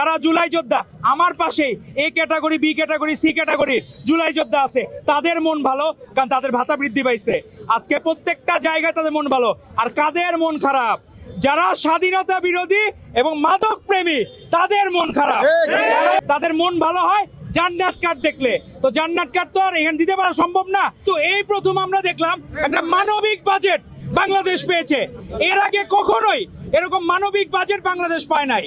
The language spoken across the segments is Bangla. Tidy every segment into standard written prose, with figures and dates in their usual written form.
যারা জুলাই যোদ্ধা আমার পাশেই A category, B category, C category July যোদ্ধা আছে, তাদের মন ভালো, কারণ তাদের ভাতা বৃদ্ধি পাইছে। আজকে প্রত্যেকটা জায়গায় তাদের মন ভালো। আর কাদের মন খারাপ? যারা স্বাধীনতা বিরোধী এবং মাদক প্রেমী, তাদের মন খারাপ। তাদের মন ভালো হয় জান্নাত কার্ড দেখলে। তো জান্নাত কার্ড তো আর এখানে দিতে পারা সম্ভব না। তো এই প্রথম আমরা দেখলাম একটা মানবিক বাজেট বাংলাদেশ পেয়েছে। এর আগে কখনোই এরকম মানবিক বাজেট বাংলাদেশ পায় নাই।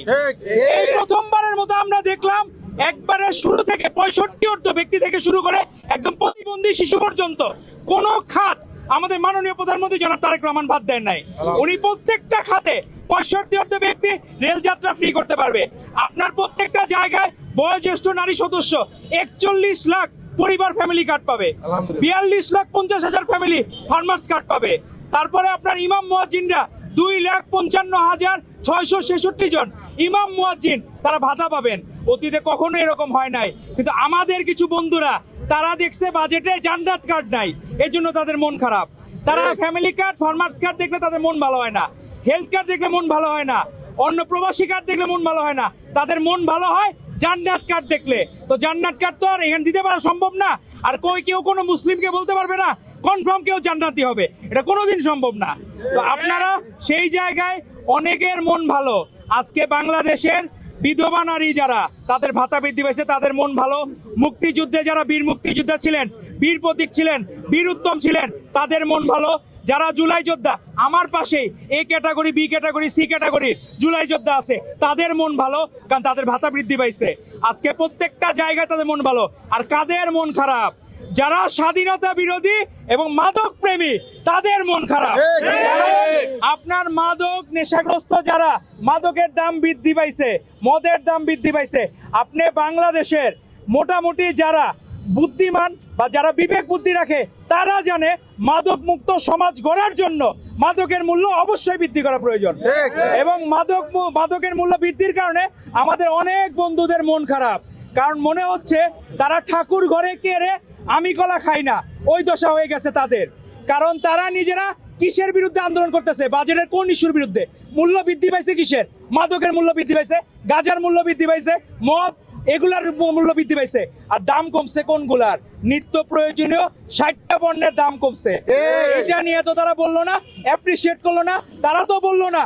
এই প্রথমবারের মতো আমরা দেখলাম একবারে শুরু থেকে 65 ব্যক্তি থেকে শুরু করে একদম প্রতিবন্ধী শিশু পর্যন্ত কোন খাত আমাদের মাননীয় প্রধানমন্ত্রী জনাব তারেক রহমান বাদ দেন নাই। উনি প্রত্যেকটা খাতে 65 ব্যক্তি রেল যাত্রা ফ্রি করতে পারবে। আপনার প্রত্যেকটা জায়গায় বয়োজ্যেষ্ঠ নারী সদস্য 41 লাখ পরিবার ফ্যামিলি কার্ড পাবে, 42,50,000 ফ্যামিলি ফার্মার্স কার্ড পাবে। তারপরে আপনার ইমাম মুয়াজ্জিনরা 2,55,666 জন ইমাম মুয়াজ্জিন তারা ভাতা পাবেন। অতীতে কখনো এরকম হয় নাই। কিন্তু আমাদের কিছু বন্ধুরা তারা দেখছে বাজেটে জান্নাত কার্ড নাই, এই জন্য তাদের মন খারাপ। তারা ফ্যামিলি কার্ড, ফার্মার্স কার্ড দেখলে তাদের মন ভালো হয় না, হেলথ কার্ড দেখলে মন ভালো হয় না, অন্য প্রবাসী কার্ড দেখলে মন ভালো হয় না। তাদের মন ভালো হয় জান্নাত কার্ড দেখলে। তো জান্নাত কার্ড তো আর এখানে দিতে পারা সম্ভব না। আর কেউ কোনো মুসলিমকে বলতে পারবে না কনফার্ম কেউ জান্নাতি হবে, এটা কোনোদিন সম্ভব না। তো আপনারা সেই জায়গায় অনেকের মন ভালো। আজকে বাংলাদেশের বিধবা নারী যারা, তাদের ভাতা বৃদ্ধি পাইছে, তাদের মন ভালো। মুক্তিযুদ্ধে যারা বীর মুক্তিযোদ্ধা ছিলেন, বীর প্রতীক ছিলেন, বীর উত্তম ছিলেন, তাদের মন ভালো। যারা জুলাই যোদ্ধা আমার পাশেই A category, B category, C category July যোদ্ধা আছে, তাদের মন ভালো, কারণ তাদের ভাতা বৃদ্ধি পাইছে। আজকে প্রত্যেকটা জায়গায় তাদের মন ভালো। আর কাদের মন খারাপ? যারা স্বাধীনতা বিরোধী এবং মাদক প্রেমী, তাদের মন খারাপ। আপনার মাদক নেশাগ্রস্ত যারা, মাদকের দাম বৃদ্ধি পাইছে, মদের দাম বৃদ্ধি পাইছে। আপনি বাংলাদেশের মোটামুটি যারা বুদ্ধিমান বা যারা বিবেক বুদ্ধি রাখে, তারা জানে মাদক মুক্ত সমাজ গড়ার জন্য মাদকের মূল্য অবশ্যই বৃদ্ধি করা প্রয়োজন। এবং মাদকের মূল্য বৃদ্ধির কারণে আমাদের অনেক বন্ধুদের মন খারাপ, কারণ মনে হচ্ছে তারা ঠাকুর ঘরে কেড়ে আমি কলা খাই না, ওই দশা হয়ে গেছে তাদের। কারণ তারা নিজেরা কিসের বিরুদ্ধে আন্দোলন করতেছে? বাজেটের কোন ইস্যুর বিরুদ্ধে? মূল্য বৃদ্ধি পাইছে কিসের? মাদকের মূল্য বৃদ্ধি পাইছে, গাঁজার মূল্য বৃদ্ধি পাইছে, মদ এগুলার মূল্য বৃদ্ধি পাইছে। আর দাম কমছে কোনগুলার? নিত্য প্রয়োজনীয় 60টা পণ্যের দাম কমছে। এটা নিয়ে তো তারা বললো না, অ্যাপ্রিসিয়েট করলো না। তারা তো বললো না